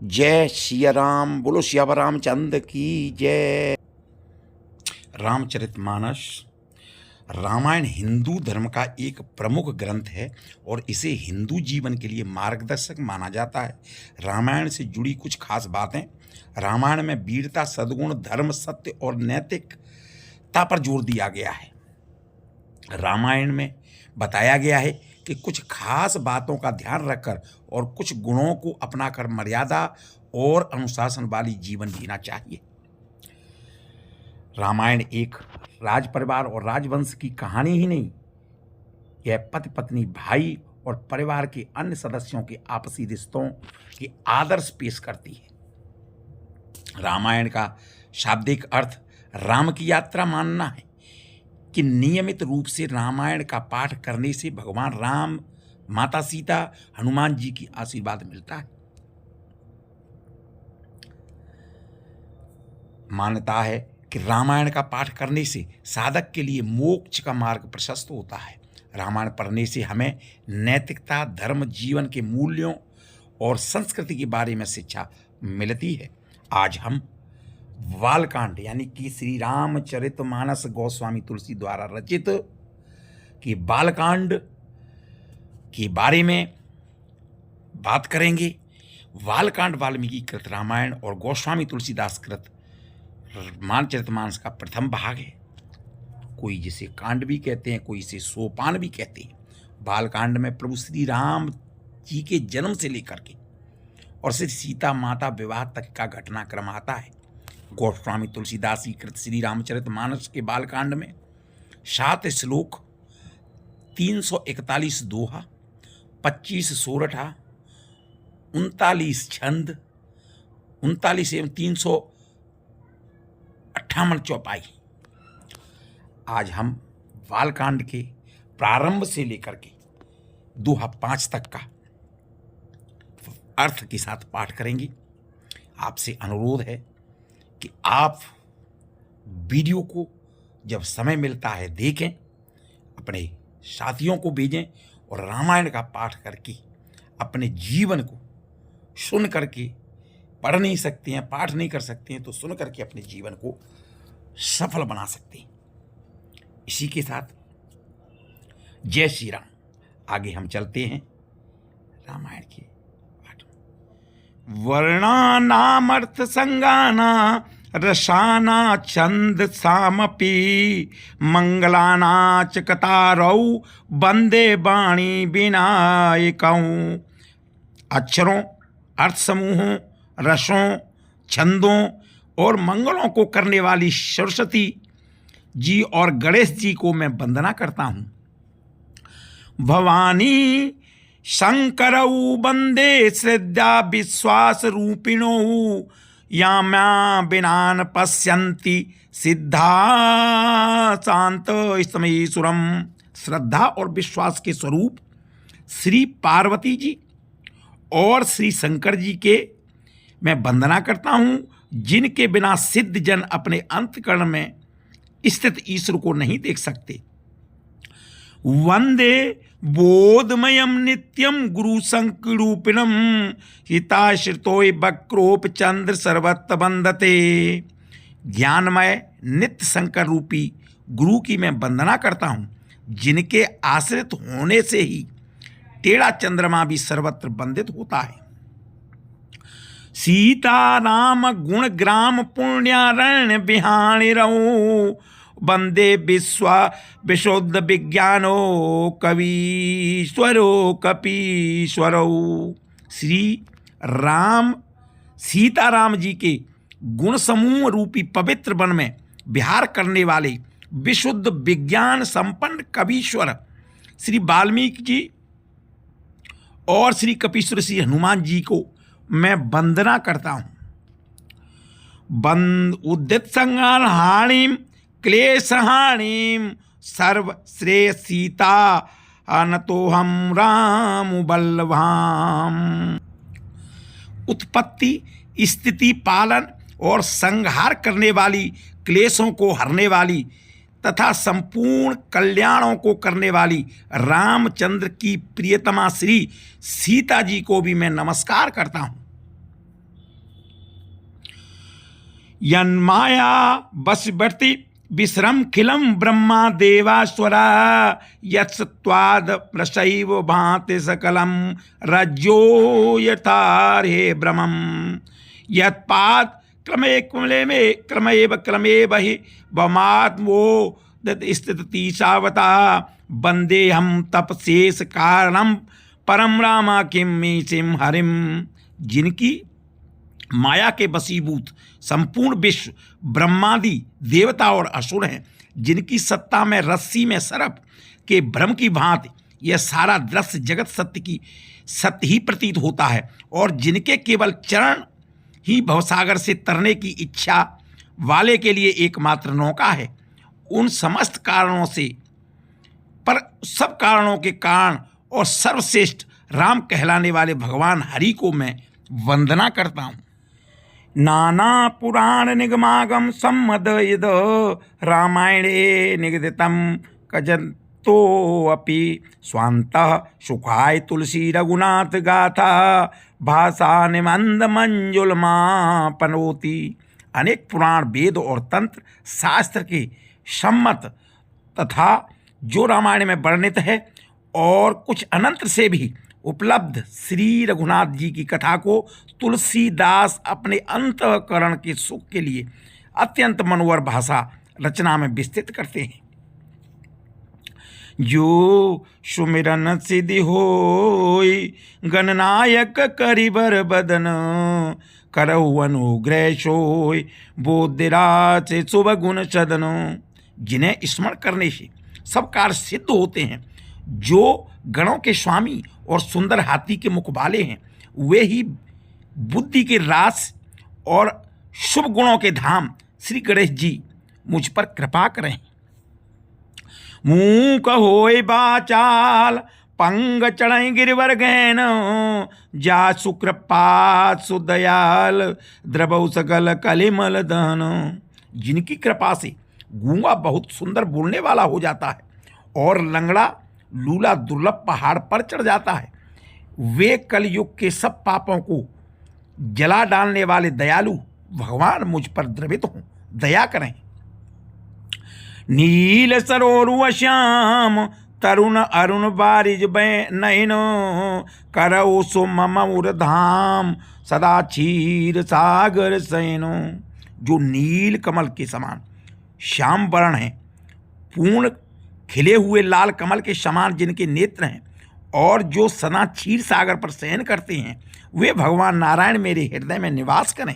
जय सिया राम, बोलो सियावर रामचंद्र की जय। रामचरितमानस रामायण हिंदू धर्म का एक प्रमुख ग्रंथ है और इसे हिंदू जीवन के लिए मार्गदर्शक माना जाता है। रामायण से जुड़ी कुछ खास बातें। रामायण में वीरता, सद्गुण, धर्म, सत्य और नैतिकता पर जोर दिया गया है। रामायण में बताया गया है कि कुछ खास बातों का ध्यान रखकर और कुछ गुणों को अपनाकर मर्यादा और अनुशासन वाली जीवन जीना चाहिए। रामायण एक राज परिवार और राजवंश की कहानी ही नहीं, यह पति पत्नी, भाई और परिवार के अन्य सदस्यों के आपसी रिश्तों के आदर्श पेश करती है। रामायण का शाब्दिक अर्थ राम की यात्रा मानना है कि नियमित रूप से रामायण का पाठ करने से भगवान राम, माता सीता, हनुमान जी की आशीर्वाद मिलता है। मान्यता है कि रामायण का पाठ करने से साधक के लिए मोक्ष का मार्ग प्रशस्त होता है। रामायण पढ़ने से हमें नैतिकता, धर्म, जीवन के मूल्यों और संस्कृति के बारे में शिक्षा मिलती है। आज हम बालकांड यानी कि श्री रामचरितमानस गोस्वामी तुलसी द्वारा रचित कि बालकांड के बारे में बात करेंगे। बालकांड वाल्मीकि कृत रामायण और गोस्वामी तुलसीदास कृत रामचरितमानस का प्रथम भाग है। कोई जिसे कांड भी कहते हैं, कोई इसे सोपान भी कहते हैं। बालकांड में प्रभु श्री राम जी के जन्म से लेकर के और श्री सीता माता विवाह तक का घटनाक्रम आता है। गोस्वामी तुलसीदास जी कृत श्री रामचरितमानस के बालकांड में 7 श्लोक, 341 दोहा, 25 सोरठा, 39 छंद, 39 एवं 358 चौपाई। आज हम बालकांड के प्रारंभ से लेकर के दोहा 5 तक का अर्थ के साथ पाठ करेंगे। आपसे अनुरोध है कि आप वीडियो को जब समय मिलता है देखें, अपने साथियों को भेजें और रामायण का पाठ करके अपने जीवन को सुन करके, पढ़ नहीं सकते हैं, पाठ नहीं कर सकते हैं तो सुन करके अपने जीवन को सफल बना सकते हैं। इसी के साथ जय श्री राम। आगे हम चलते हैं रामायण के पाठ में। वर्णानामर्थ संगाना रसाना छंद सामपि मंगलाना च कतारौ वंदे वाणी विनायकौ। अक्षरों, अर्थ समूहों, रसों, छंदों और मंगलों को करने वाली सरस्वती जी और गणेश जी को मैं वंदना करता हूँ। भवानी शंकरौ वंदे श्रद्धा विश्वास रूपिणो याम्या बिनान पश्यन्ति सिद्धा शांत स्तमेश्वरम। श्रद्धा और विश्वास के स्वरूप श्री पार्वती जी और श्री शंकर जी के मैं वंदना करता हूँ, जिनके बिना सिद्ध जन अपने अंतःकरण में स्थित ईश्वर को नहीं देख सकते। वंदे बोधमयम नित्यम गुरु संकरूपिणम हिताश्रितोय वक्रोप चंद्र सर्वत्र वंदते। ज्ञानमय नित्य शंकर रूपी गुरु की मैं वंदना करता हूँ, जिनके आश्रित होने से ही टेढ़ा चंद्रमा भी सर्वत्र वंदित होता है। सीता राम गुण ग्राम पुण्यारण्य बिहाणी रहो वंदे विशुद्ध विज्ञानो कवीश्वरो कपीश्वरो। श्री राम सीताराम जी के गुण समूह रूपी पवित्र वन में विहार करने वाले विशुद्ध विज्ञान संपन्न कवीश्वर श्री वाल्मीकि जी और श्री कपीश्वर श्री हनुमान जी को मैं वंदना करता हूँ। उदित संगान हाणिम क्लेश हाणिम सर्व श्रेय सीता अनतो हम राम बल्लभाम। उत्पत्ति, स्थिति, पालन और संहार करने वाली, क्लेशों को हरने वाली तथा संपूर्ण कल्याणों को करने वाली रामचंद्र की प्रियतमा श्री सीता जी को भी मैं नमस्कार करता हूँ। यन्माया वशवर्ति विश्रम खिलम ब्रह्मा देवास्वरा यत्स्वाद रसैव भाति सकलम रज्जो यथार्हे ब्रह्मम यत्पाद क्रमेव हि वमात्मो स्थिति सावता वंदे हम तपशेष कारणम परम रामा किम हरिम। जिनकी माया के वशीभूत संपूर्ण विश्व ब्रह्मादि देवता और असुर हैं, जिनकी सत्ता में रस्सी में सर्प के भ्रम की भांति यह सारा दृश्य जगत सत्य ही प्रतीत होता है, और जिनके केवल चरण ही भवसागर से तरने की इच्छा वाले के लिए एकमात्र नौका है, उन समस्त कारणों से पर सब कारणों के कारण और सर्वश्रेष्ठ राम कहलाने वाले भगवान हरि को मैं वंदना करता हूँ। नाना पुराण निगमागम सम्मदयद रामायणे निगदितम कजंतो अपि स्वांतः सुखाय तुलसी रघुनाथ गाथा भाषा निमंद मंजुलमा पनोति। अनेक पुराण वेद और तंत्र शास्त्र के सम्मत तथा जो रामायण में वर्णित है और कुछ अनंत से भी उपलब्ध श्री रघुनाथ जी की कथा को तुलसीदास अपने अंतःकरण के सुख के लिए अत्यंत मनोहर भाषा रचना में विस्तृत करते हैं। जो सुमिरन सिद्धि होई गणनायक करिबर बदन करहु अनुग्रह सोई बोधिराज शुभ गुण सदन। जिन्हें स्मरण करने से सब कार्य सिद्ध होते हैं, जो गणों के स्वामी और सुंदर हाथी के मुख वाले हैं, वे ही बुद्धि के रास और शुभ गुणों के धाम श्री गणेश जी मुझ पर कृपा करें। मूक होय बाचाल पंग चढ़ गिरवर गहन जा सुकृपा सुदयाल द्रवौ सकल कलिमल दहन। जिनकी कृपा से गूंगा बहुत सुंदर बोलने वाला हो जाता है और लंगड़ा लूला दुर्लभ पहाड़ पर चढ़ जाता है, वे कलयुग के सब पापों को जला डालने वाले दयालु भगवान मुझ पर द्रवित हों, दया करें। नील सरोरु श्याम तरुण अरुण बारिज नयनो करौ सो मम धाम सदा क्षीर सागर शयनो। जो नील कमल के समान श्याम वर्ण है, पूर्ण खिले हुए लाल कमल के समान जिनके नेत्र हैं, और जो सदा क्षीर सागर पर शयन करते हैं, वे भगवान नारायण मेरे हृदय में निवास करें।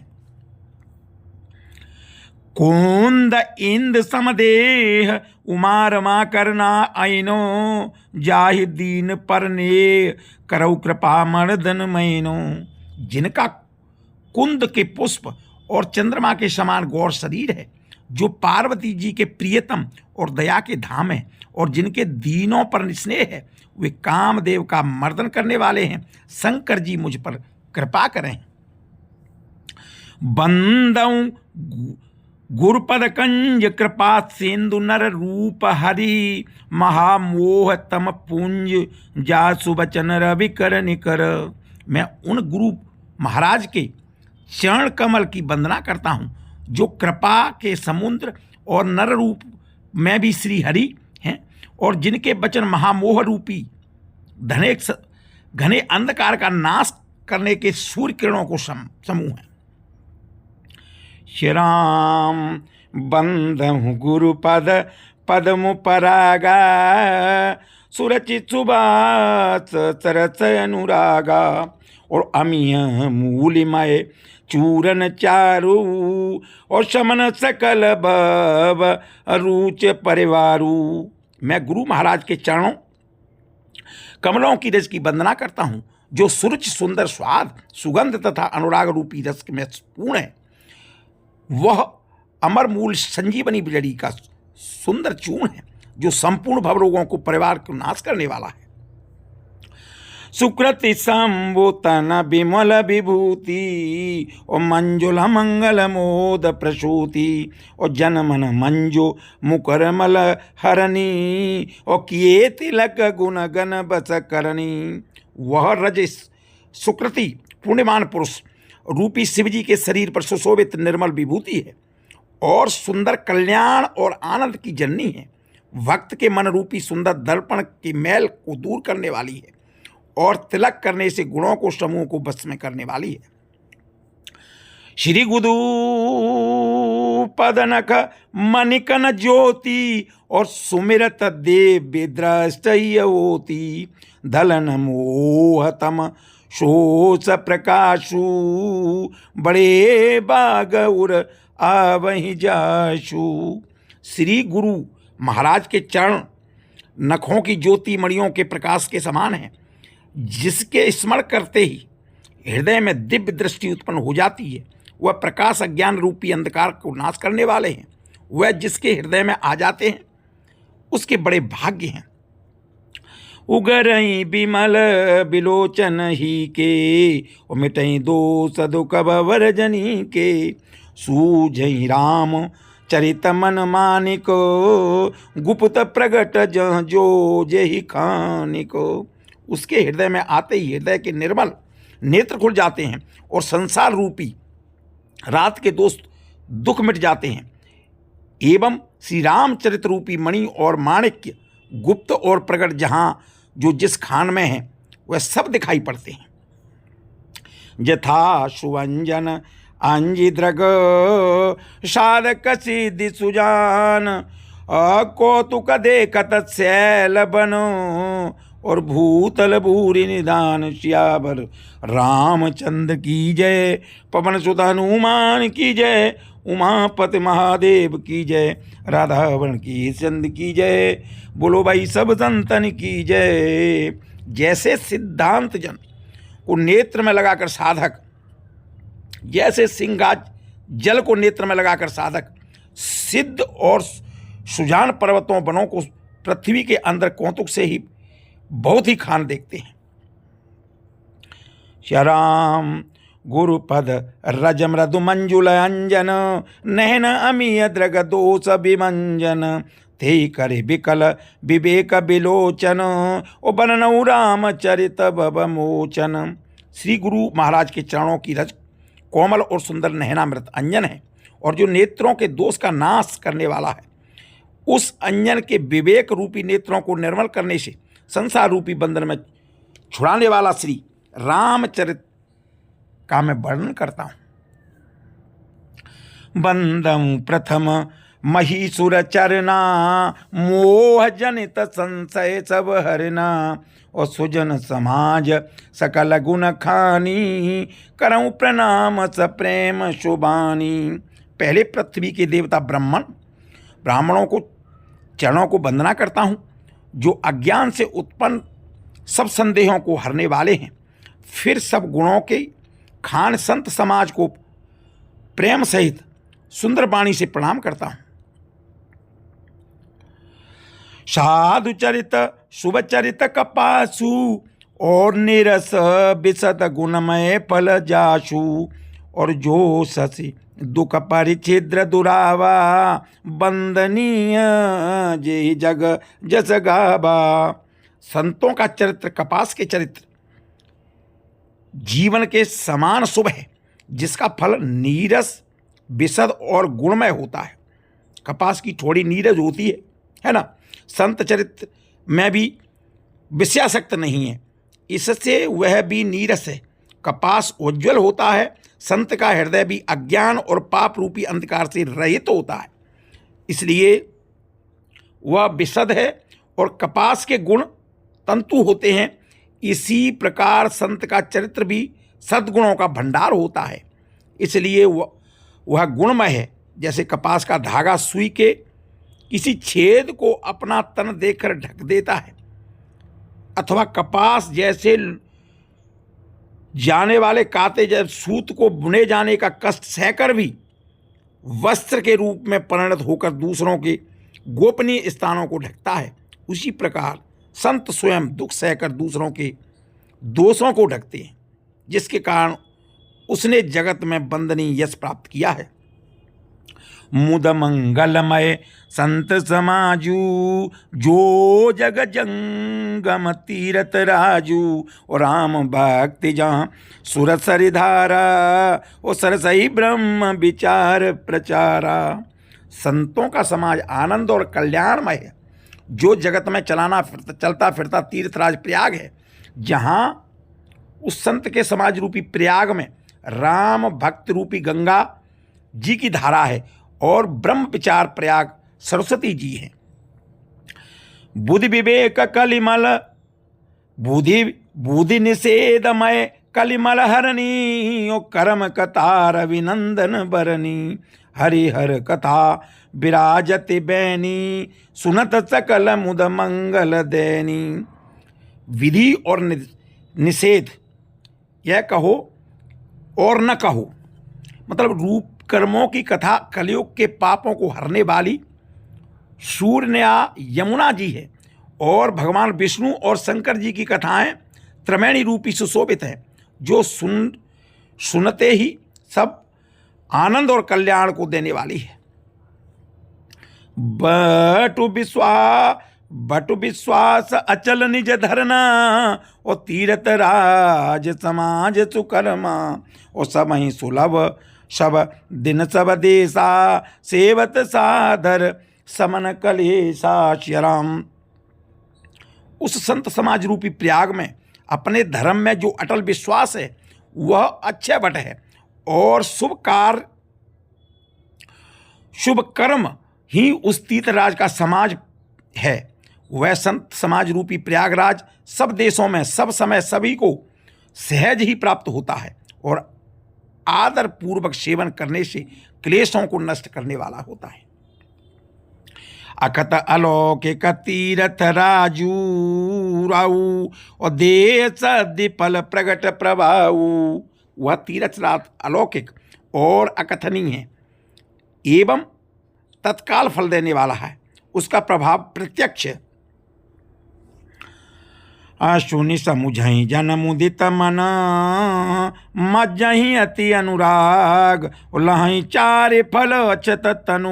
कुंद इंद समदेह उमा रमा करना आइनो जाहि दीन परने करौ कृपा मर्दन मैनो। जिनका कुंद के पुष्प और चंद्रमा के समान गौर शरीर है, जो पार्वती जी के प्रियतम और दया के धाम है, और जिनके दीनों पर स्नेह है, वे कामदेव का मर्दन करने वाले हैं, शंकर जी मुझ पर कृपा करें। बंदऊ गुरुपद कंज कृपा सिंधु नर रूप हरि महामोह तम पुंज जा सुबचन रवि कर निकर। मैं उन गुरु महाराज के चरण कमल की वंदना करता हूँ, जो कृपा के समुद्र और नर रूप में भी श्री हरि हैं, और जिनके वचन महामोह रूपी घने अंधकार का नाश करने के सूर्य किरणों को समूह है। श्री राम बंधु गुरुपद पद्म परागा सुरचित सुबास सरस अनुरागा। और अमीय मूलिमय चूरन चारु और शमन सकल भव रुच परिवारु। मैं गुरु महाराज के चरणों कमलों की रस की वंदना करता हूँ, जो सुरुचि सुंदर स्वाद सुगंध तथा अनुराग रूपी रस में पूर्ण है। वह अमर मूल संजीवनी बिजड़ी का सुंदर चूर्ण है, जो संपूर्ण भवरोगों को परिवार को नाश करने वाला है। सुकृति संभूतन विमल विभूति और मंजुल मंगल मोद प्रसूति और जनमन मंजो मुकरमल हरणी और किए तिलक गुण गण बस करणी। वह रज सुकृति पुण्यमान पुरुष रूपी शिव जी के शरीर पर सुशोभित निर्मल विभूति है और सुंदर कल्याण और आनंद की जननी है। भक्त के मन रूपी सुंदर दर्पण के मैल को दूर करने वाली है और तिलक करने से गुणों को समूह को बस में करने वाली है। श्री गुदू पदनख मनिकन ज्योति और सुमिरत देव विद्रष्टयवती धलन मोहतम शोष प्रकाशु बड़े बाग उर आवहि जाशु। श्री गुरु महाराज के चरण नखों की ज्योति मणियों के प्रकाश के समान है, जिसके स्मरण करते ही हृदय में दिव्य दृष्टि उत्पन्न हो जाती है। वह प्रकाश अज्ञान रूपी अंधकार को नाश करने वाले हैं। वह जिसके हृदय में आ जाते हैं उसके बड़े भाग्य हैं। उगरई बिमल बिलोचन ही के मिटई दोष दुख वर्जनी के सूझई राम चरित मन मानिक गुप्त प्रगट जह जो जेहि खानिक। उसके हृदय में आते ही हृदय के निर्मल नेत्र खुल जाते हैं और संसार रूपी रात के दोष दुख मिट जाते हैं एवं श्री रामचरित रूपी मणि और माणिक्य गुप्त और प्रगट जहां जो जिस खान में है वह सब दिखाई पड़ते हैं। यथा सुवंजन अंजिद्रग साधक सिद्धि सुजान कौतुक देखत शैल बनो और भूतल भूरि निदान श्यावर रामचंद्र की जय। पवन सुत हनुमान की जय। उमापति महादेव की जय। राधावण की चंद की जय। बोलो भाई सब संतन की जय। जैसे सिद्धांत जन को नेत्र में लगाकर साधक, जैसे सिंगाज जल को नेत्र में लगाकर साधक सिद्ध और सुजान पर्वतों वनों को पृथ्वी के अंदर कौतुक से ही बहुत ही खान देखते हैं। श्याम गुरुपद रज मृदु मंजुल अंजन नैन अमीय द्रग दोष विमंजन थे करे विकल विवेक विलोचन ओ बननऊ रामचरित भव मोचन। श्री गुरु महाराज के चरणों की रज कोमल और सुंदर नैनामृत अंजन है और जो नेत्रों के दोष का नाश करने वाला है। उस अंजन के विवेक रूपी नेत्रों को निर्मल करने से संसार रूपी बंधन में छुड़ाने वाला श्री रामचरित का मैं वर्णन करता हूं। बंदम प्रथम महीसुर चरना मोह जनित संशय सब हरना और सुजन समाज सकल गुण खानी करऊं प्रणाम स प्रेम शोभानी। पहले पृथ्वी के देवता ब्राह्मणों को चरणों को वंदना करता हूँ जो अज्ञान से उत्पन्न सब संदेहों को हरने वाले हैं। फिर सब गुणों के खान संत समाज को प्रेम सहित सुंदर वाणी से प्रणाम करता हूँ। साधु चरित शुभ चरित कपासु और निरस बिसत गुणमय फल जासु और जो ससी दुख परिच्छिद्र दुरावा बंदनीय जे जग जस गावा। संतों का चरित्र कपास के चरित्र जीवन के समान शुभ है, जिसका फल नीरस विशद और गुणमय होता है। कपास की थोड़ी नीरज होती है ना। संत चरित्र में भी विषयासक्त नहीं है, इससे वह भी नीरस है। कपास उज्ज्वल होता है, संत का हृदय भी अज्ञान और पाप रूपी अंधकार से रहित होता है, इसलिए वह विशद है और कपास के गुण तंतु होते हैं। इसी प्रकार संत का चरित्र भी सद्गुणों का भंडार होता है, इसलिए वह गुणमय है। जैसे कपास का धागा सुई के किसी छेद को अपना तन देकर ढक देता है, अथवा कपास जैसे जाने वाले काते जब सूत को बुने जाने का कष्ट सहकर भी वस्त्र के रूप में परिणत होकर दूसरों के गोपनीय स्थानों को ढकता है, उसी प्रकार संत स्वयं दुख सहकर दूसरों के दोषों को ढकते हैं, जिसके कारण उसने जगत में वंदनीय यश प्राप्त किया है। मुद मंगलमय संत समाजू, जो जग जंगम तीरथ राजू। और राम भक्ति जहाँ सुर सरिधारा, ओ सरसई ब्रह्म विचार प्रचारा। संतों का समाज आनंद और कल्याणमय है, जो जगत में चलता फिरता तीर्थराज प्रयाग है, जहाँ उस संत के समाज रूपी प्रयाग में राम भक्त रूपी गंगा जी की धारा है और ब्रह्म विचार प्रयाग सरस्वती जी हैं। बुद्धि विवेक कलिमल, बुद्धि निषेधमय कलिमल हरणी, ओ कर्म कतार अभिनंदन बरनी। हरिहर कथा विराजति बैनी, सुनत सकल मुद मंगल दैनी। विधि और निषेध, यह कहो और न कहो, मतलब रूप कर्मों की कथा कलयुग के पापों को हरने वाली सूर्यन्या यमुना जी है, और भगवान विष्णु और शंकर जी की कथाएं त्रिवेणी रूपी सुशोभित हैं, जो सुनते ही सब आनंद और कल्याण को देने वाली है। बटु विश्वास अचल निज धरना, और तीरथ राज समाज सुकर्मा। और सब ही सुलभ सब दिन सब देशा, सेवत साधर समन कलेशा। श्री राम। उस संत समाज रूपी प्रयाग में अपने धर्म में जो अटल विश्वास है, वह अक्षय वट है, और शुभ कर्म ही उस तीर्थराज का समाज है। वह संत समाज रूपी प्रयागराज सब देशों में सब समय सभी को सहज ही प्राप्त होता है, और आदर पूर्वक सेवन करने से क्लेशों को नष्ट करने वाला होता है। अकत अलौकिक तीरथ राजू राऊ, और देश दिपल प्रगट प्रभाऊ। वह तीर्थ राज अलौकिक और अकथनीय है एवं तत्काल फल देने वाला है, उसका प्रभाव प्रत्यक्ष है। अशुनि समुझई जन मुदित मन, मज्जहि अति अनुराग। लहई चारे फल अक्षत तनु,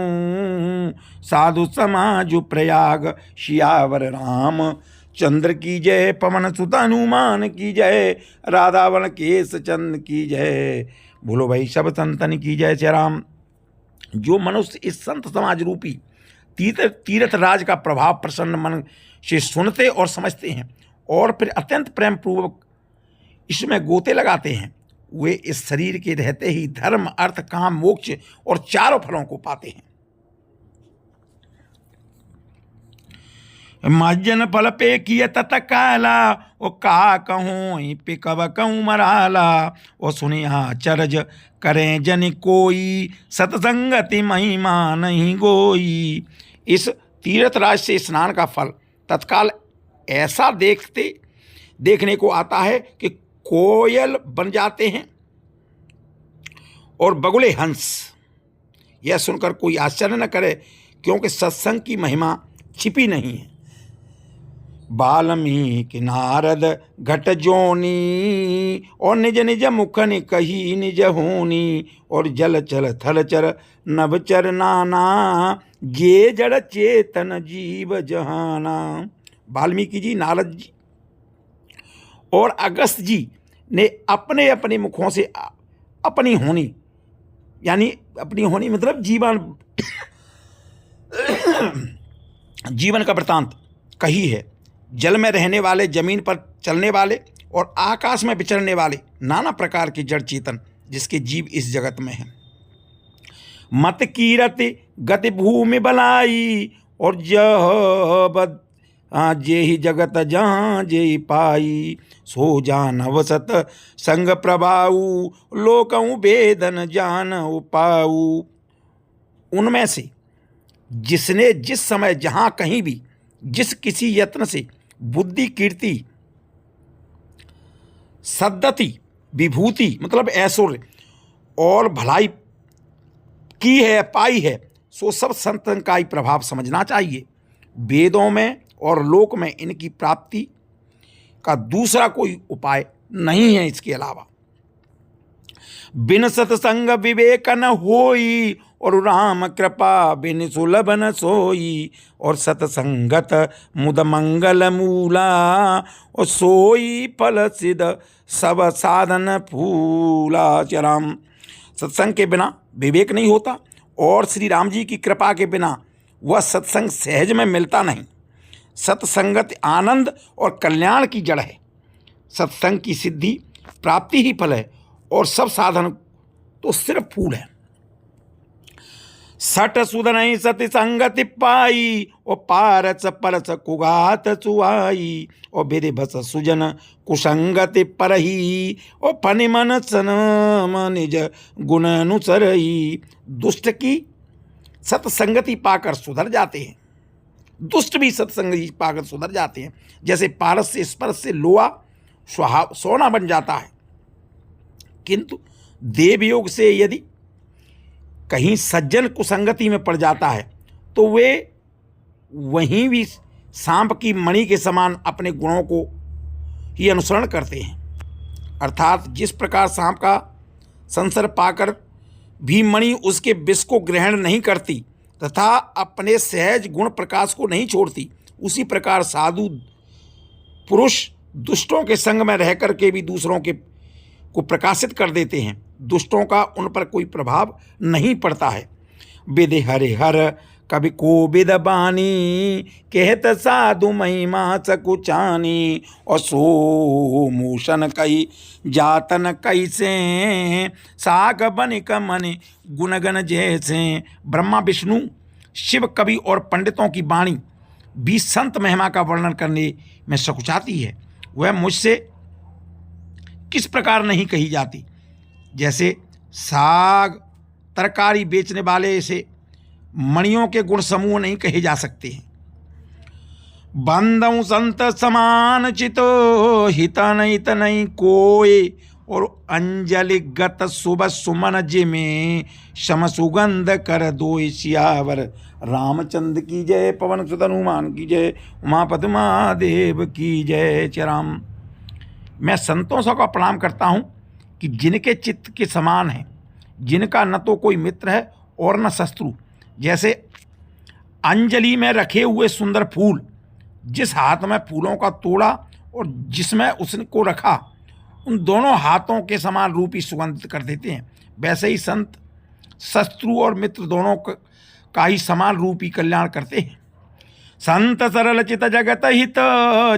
साधु समाजु प्रयाग। शियावर राम चंद्र की जय, पवन सुत हनुमान की जय, राधावन केश चंद की जय। बोलो भाई सब संतन की जय। श्री राम। जो मनुष्य इस संत समाज रूपी तीर्थ राज का प्रभाव प्रसन्न मन से सुनते और समझते हैं, और फिर अत्यंत प्रेम पूर्वक इसमें गोते लगाते हैं, वे इस शरीर के रहते ही धर्म अर्थ काम मोक्ष और चारों फलों को पाते हैं। मज्जन फल पे किय तत काला, ओ का कहूँ पे कब कहूँ मराला। ओ सुनिया चरज करें जन कोई, सतसंगति महिमा नहीं गोई। इस तीर्थराज से स्नान का फल तत्काल ऐसा देखने को आता है कि कोयल बन जाते हैं और बगुले हंस। यह सुनकर कोई आश्चर्य न करे, क्योंकि सत्संग की महिमा छिपी नहीं है। वाल्मीकि नारद घट जोनी, और निज निज मुखनि कही निज होनी। और जल चल थल चर नभ चर नाना, जे जड़ चेतन जीव जहाना। वाल्मीकि जी, नारद जी और अगस्त जी ने अपने अपने मुखों से अपनी होनी, यानी अपनी होनी मतलब जीवन का वृतांत कही है। जल में रहने वाले, जमीन पर चलने वाले और आकाश में विचरने वाले नाना प्रकार के जड़ चेतन जिसके जीव इस जगत में हैं। मत कीरति गति भूमि बलाई, और जब जे ही जगत जहाँ जे ही पाई। सो जान अवसत संग प्रभाऊ, लोकऊ वेदन जान उपाऊ। उनमें से जिसने जिस समय जहाँ कहीं भी जिस किसी यत्न से बुद्धि कीर्ति सद्गति विभूति मतलब ऐश्वर्य और भलाई की है पाई है, सो सब संतन का ही प्रभाव समझना चाहिए। वेदों में और लोक में इनकी प्राप्ति का दूसरा कोई उपाय नहीं है। इसके अलावा बिन सत्संग विवेक न होई, और राम कृपा बिन सुलभ न सोई, और सतसंगत मुद मंगल मूला, और सोई फल सिद्ध सब साधन फूला। राम, सत्संग के बिना विवेक नहीं होता, और श्री राम जी की कृपा के बिना वह सत्संग सहज में मिलता नहीं। सत्संगत आनंद और कल्याण की जड़ है। सत्संग की सिद्धि प्राप्ति ही फल है, और सब साधन तो सिर्फ फूल है। सठ सुध नहीं सति संगति पाई, और पारस परस कुगात चुआई, और विधि बस सुजन कुसंगति परही, और फनि मन सनम निज गुण अनुसरही। दुष्ट की सत्संगति पाकर सुधर जाते हैं, दुष्ट भी सत्संगति पाकर सुधर जाते हैं। जैसे पारस से स्पर्श से लोहा सोना बन जाता है, किंतु देवयोग से यदि कहीं सज्जन कुसंगति में पड़ जाता है तो वे वहीं भी सांप की मणि के समान अपने गुणों को ही अनुसरण करते हैं। अर्थात जिस प्रकार सांप का संसर्ग पाकर भी मणि उसके विष को ग्रहण नहीं करती तथा अपने सहज गुण प्रकाश को नहीं छोड़ती, उसी प्रकार साधु पुरुष दुष्टों के संग में रह कर के भी दूसरों के को प्रकाशित कर देते हैं। दुष्टों का उन पर कोई प्रभाव नहीं पड़ता है। विधि हरे हर कभी को विद बानी, कहत साधु महिमा सकुचानी, और सो मूषण कई जातन कैसे, साग बनिक मनि गुणगन जैसे। ब्रह्मा विष्णु शिव कवि और पंडितों की वाणी भी संत महिमा का वर्णन करने में सकुचाती है। वह मुझसे किस प्रकार नहीं कही जाती। जैसे साग तरकारी बेचने वाले से मणियों के गुण समूह नहीं कहे जा सकते हैं। बंदऊ संत समान चितो हितन हित नहीं कोय, और अंजलि गत सुबह सुमन जिमे शम सुगंध कर दो। सियावर रामचंद्र की जय, पवन सुत हनुमान की जय, उमापति महादेव की जय। राम, मैं संतों सबका प्रणाम करता हूँ कि जिनके चित्त के समान है, जिनका न तो कोई मित्र है और न शत्रु। जैसे अंजलि में रखे हुए सुंदर फूल, जिस हाथ में फूलों का तोड़ा और जिसमें उसको रखा, उन दोनों हाथों के समान रूपी सुगंधित कर देते हैं। वैसे ही संत शत्रु और मित्र दोनों का ही समान रूपी कल्याण करते हैं। संत सरल चित जगत हित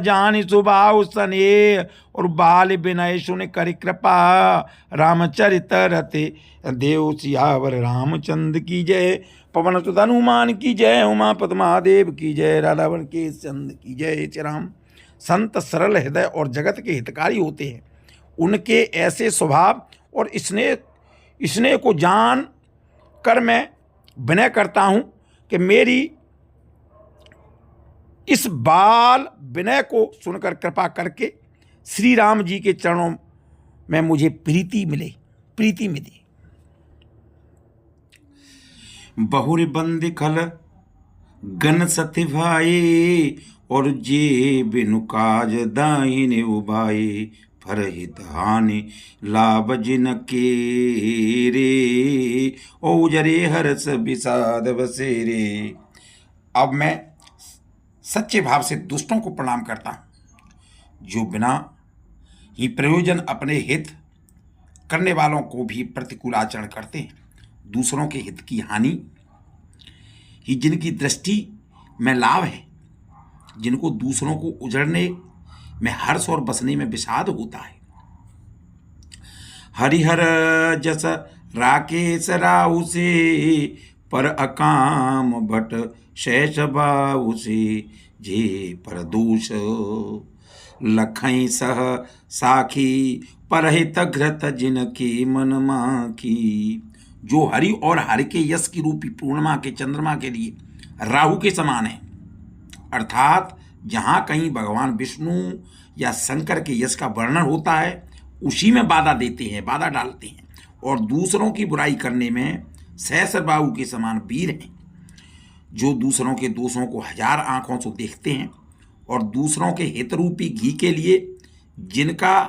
जानि सुभाव सने, और बाल विनय सुन कर कृपा रामचरित रते। देव सियावर रामचंद्र की जय, पवन सुत हनुमान की जय, उमापति महादेव की जय, राधावन के चंद की जय। राम, संत सरल हृदय और जगत के हितकारी होते हैं। उनके ऐसे स्वभाव और स्नेह को जान कर मैं विनय करता हूँ कि मेरी इस बाल विनय को सुनकर कृपा करके श्री राम जी के चरणों में मुझे प्रीति मिले। बहुर बंद खल गन सति भाई, और जे बिनु काज दाहिने उभाए। फरहित हानि लाभ जिन के रे, ओजरे हर्ष विषाद बसेरे। अब मैं सच्चे भाव से दुष्टों को प्रणाम करता हूँ, जो बिना ही प्रयोजन अपने हित करने वालों को भी प्रतिकूल आचरण करते हैं। दूसरों के हित की हानि ही जिनकी दृष्टि में लाभ है, जिनको दूसरों को उजड़ने में हर्ष और बसने में विषाद होता है। हरिहर जस राकेश राहु से, पर अकाम भट शेष बाहु से। जे पर दूष लखई सह साखी, परहित घृत जिनकी मन माखी। जो हरि और हरि के यश की रूपी पूर्णिमा के चंद्रमा के लिए राहु के समान है, अर्थात जहाँ कहीं भगवान विष्णु या शंकर के यश का वर्णन होता है उसी में बाधा देते हैं, बाधा डालते हैं, और दूसरों की बुराई करने में सहस्र बाहु के समान वीर हैं। जो दूसरों के दोषों को हजार आंखों से देखते हैं और दूसरों के हित रूपी घी के लिए जिनका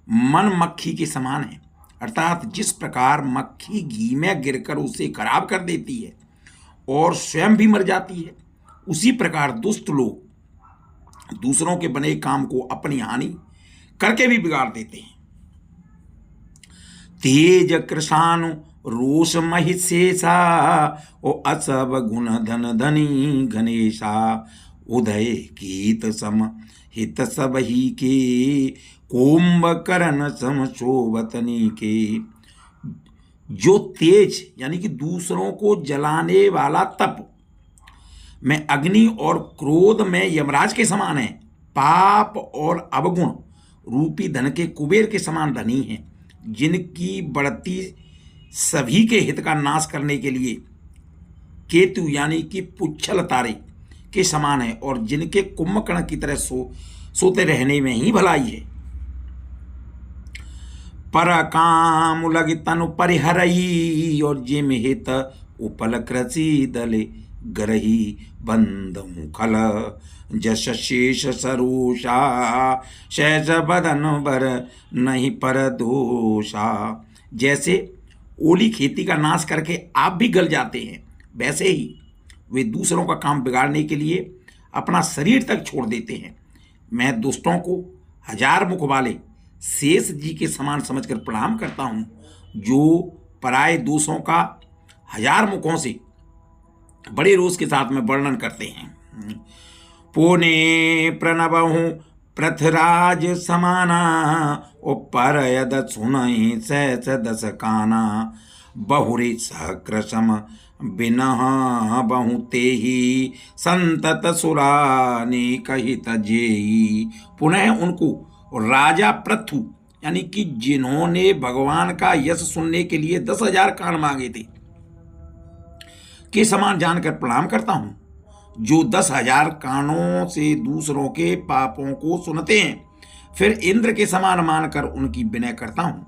मन मक्खी के समान है, अर्थात जिस प्रकार मक्खी घी में गिरकर उसे खराब कर देती है और स्वयं भी मर जाती है, उसी प्रकार दुष्ट लोग दूसरों के बने काम को अपनी हानि करके भी बिगाड़ देते हैं। तेज कृषाणु रोष महिषेषा ओ असव गुण धन धनी गणेशा, उदय कीत सम हित सब ही के, कुंभकर्ण सम शोभतनी के। जो तेज यानी कि दूसरों को जलाने वाला तप में अग्नि और क्रोध में यमराज के समान है, पाप और अवगुण रूपी धन के कुबेर के समान धनी हैं, जिनकी बढ़ती सभी के हित का नाश करने के लिए केतु यानी कि पुच्छल तारे के समान है, और जिनके कुंभकर्ण की तरह सोते रहने में ही भलाई है। पर काम लग तनु परिहरई, और जिम हित उपल कृषि दले गरही बंद मुखल, जस शेष सरोषा शेष बदन बर नहीं पर दोषा। जैसे ओली खेती का नाश करके आप भी गल जाते हैं, वैसे ही वे दूसरों का काम बिगाड़ने के लिए अपना शरीर तक छोड़ देते हैं। मैं दुष्टों को हजार मुख वाले शेष जी के समान समझकर प्रणाम करता हूँ, जो पराये दोषों का हजार मुखों से बड़े रोष के साथ में वर्णन करते हैं। पुणे प्रणबहु पृथ्वीराज समाना, ओ पर यद सुनहि सहस दस काना, बहुरी सहकृशम बिनह बहु तेहि, संतत सुरानी कहित जेहि। पुनः उनको राजा पृथु यानी कि जिन्होंने भगवान का यश सुनने के लिए 10,000 कान मांगे थे के समान जानकर प्रणाम करता हूँ, जो 10,000 कानों से दूसरों के पापों को सुनते हैं, फिर इंद्र के समान मानकर उनकी विनय करता हूँ,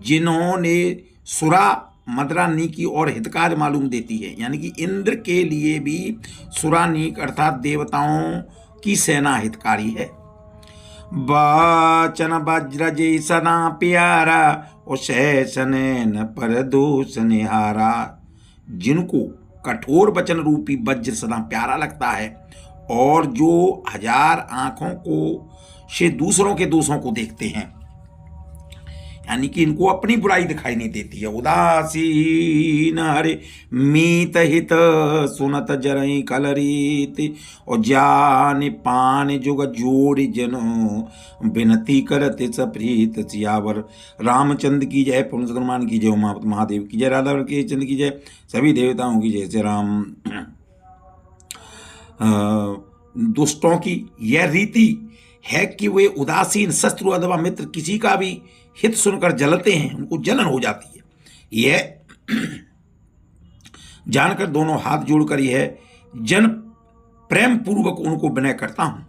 जिन्होंने सुरा मदरा नीकी और हितकारी मालूम देती है, यानी कि इंद्र के लिए भी सुरा नीक अर्थात देवताओं की सेना हितकारी है। वाचन वज्र जे सदा प्यारा, और शेषनैन पर दोष निहारा। जिनको कठोर वचन रूपी वज्र सदा प्यारा लगता है, और जो 1000 आंखों को से दूसरों के दोषों को देखते हैं, यानी कि इनको अपनी बुराई दिखाई नहीं देती है। उदासीन हरे मीत हित सुनत जरई कलरीत, और जान पान जुग जोड़ जनो विनती करते सप्रीत। सियावर रामचंद्र की जय, पवन हनुमान की जय, उमापति महादेव की जय, राधा के चंद्र की जय, सभी देवताओं की जय। श्री राम। दुष्टों की यह रीति है कि वे उदासीन शत्रु अथवा मित्र किसी का भी हित सुनकर जलते हैं, उनको जलन हो जाती है। यह जानकर दोनों हाथ जोड़कर यह जन प्रेम पूर्वक उनको विनय करता हूं।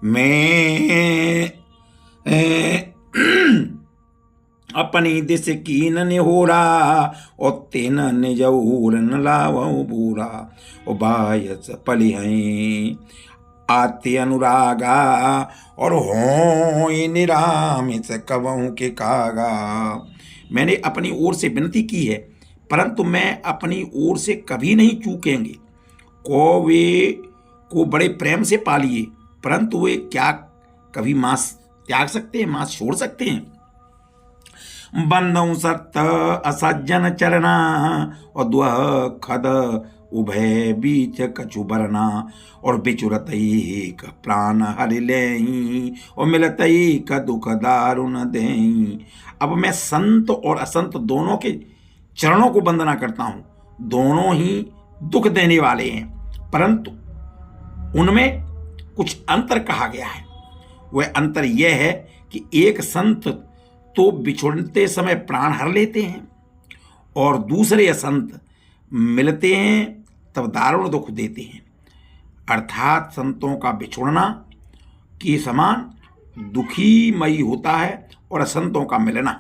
मैं अपनी दिश कीन निहोरा, और तेन निजौर न लावऊ बूरा, और बायस पली हैं आते अनुरागा, और हो निरामित कबहू के कागा। मैंने अपनी ओर से विनती की है, परंतु मैं अपनी ओर से कभी नहीं चूकेंगे। वे को बड़े प्रेम से पालिए, परंतु वे क्या कभी मांस त्याग सकते हैं, मांस छोड़ सकते हैं। बंदौ सत्त असज्जन चरना, और द्वह खद उभय बीच कछु बरना, और बिचुरत एक प्राण हरि लेही, और मिलत एक दुख दारुण देही। अब मैं संत और असंत दोनों के चरणों को वंदना करता हूँ। दोनों ही दुख देने वाले हैं, परंतु उनमें कुछ अंतर कहा गया है। वह अंतर यह है कि एक संत तो बिछुड़ते समय प्राण हर लेते हैं, और दूसरे असंत मिलते हैं तब दारुण दुख देते हैं। अर्थात संतों का बिछुड़ना के समान दुखीमयी होता है, और असंतों का मिलना।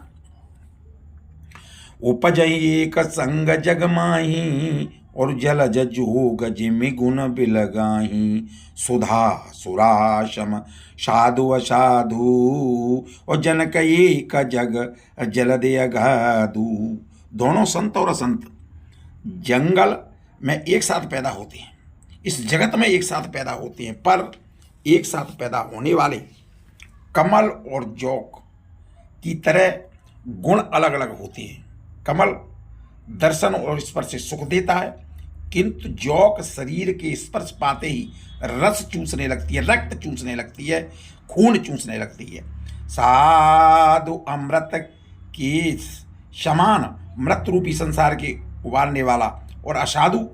उपजई एक संग जग माही, और जलज जोग जिमि गुण बिलगाही, सुधा सुराशम साधु असाधु, और जनक एक जग जलदे अगाधु। दोनों संत और असंत जंगल में एक साथ पैदा होते हैं, इस जगत में एक साथ पैदा होते हैं, पर एक साथ पैदा होने वाले कमल और जौक की तरह गुण अलग अलग होते हैं। कमल दर्शन और स्पर्श से सुख देता है, किंतु जौक शरीर के स्पर्श पाते ही रस चूसने लगती है, रक्त चूसने लगती है, खून चूसने लगती है। साधु अमृत के समान मृत रूपी संसार के उबारने वाला, और असाधु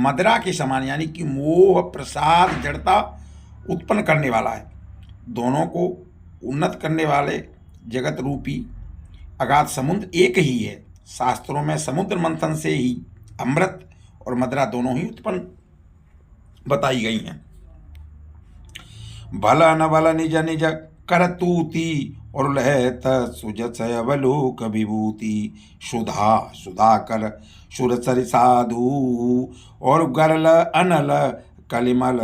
मदिरा के समान यानी कि मोह प्रसाद जड़ता उत्पन्न करने वाला है। दोनों को उन्नत करने वाले जगत रूपी अगाध समुद्र एक ही है। शास्त्रों में समुद्र मंथन से ही अमृत और मदिरा दोनों ही उत्पन्न बताई गई हैं। भल न भल निज निज करतूति, और लहत सुजस अवलोक विभूति। सुधा सुधाकर सुरसर साधु, और गरल अनल कलिमल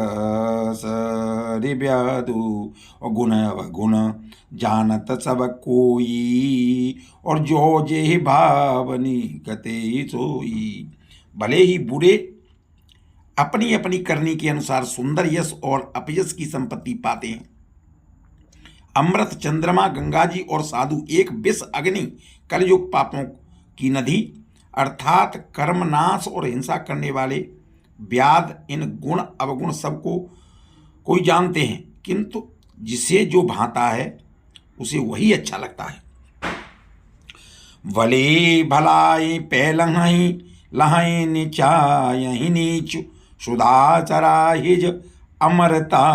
सरिव्याधु। और गुण अवगुण जानत सब कोई, और जो जे भावनी कते सोई। भले ही बुरे अपनी अपनी करनी के अनुसार सुंदर यश और अपयश की संपत्ति पाते हैं। अमृत चंद्रमा गंगा जी और साधु एक विष अग्नि कलयुग पापों की नदी अर्थात कर्मनाश और हिंसा करने वाले व्याध इन गुण अवगुण सबको कोई जानते हैं, किंतु जिसे जो भाता है उसे वही अच्छा लगता है। भले भलाई पहलही लहाई नीचायहि नीच, सुधा चरा हिज अमरता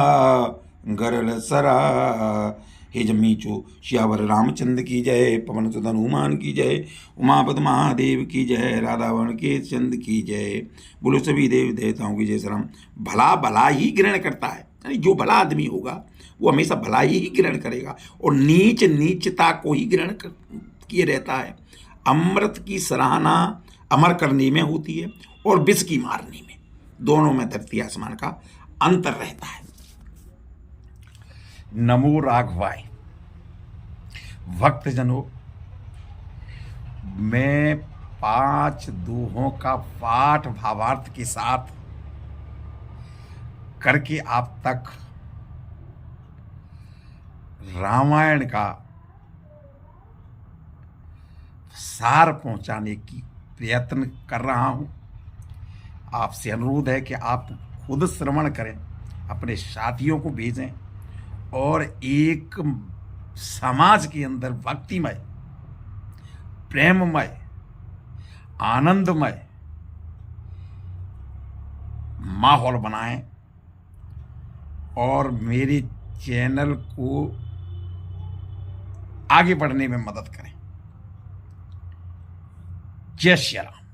गरल सरा हिज मीचो। श्यावर रामचंद्र की जय, पवन सुत हनुमान की जय, उमापति महादेव की जय, राधावण के चंद की जय। बोलो सभी देव देवताओं की जय। श्री राम। भला भला ही ग्रहण करता है, यानी जो भला आदमी होगा वो हमेशा भला ही ग्रहण करेगा, और नीच नीचता को ही ग्रहण किए रहता है। अमृत की सराहना अमर करने में होती है और विष की मारने में, दोनों में धरती आसमान का अंतर रहता है। नमो राघवाय। भक्तजनों, मैं 5 दोहों का पाठ भावार्थ के साथ करके आप तक रामायण का सार पहुंचाने की प्रयत्न कर रहा हूं। आपसे अनुरोध है कि आप खुद श्रवण करें, अपने साथियों को भेजें, और एक समाज के अंदर भक्तिमय, प्रेममय, आनंदमय माहौल बनाएं, और मेरे चैनल को आगे बढ़ने में मदद करें। जय श्री राम।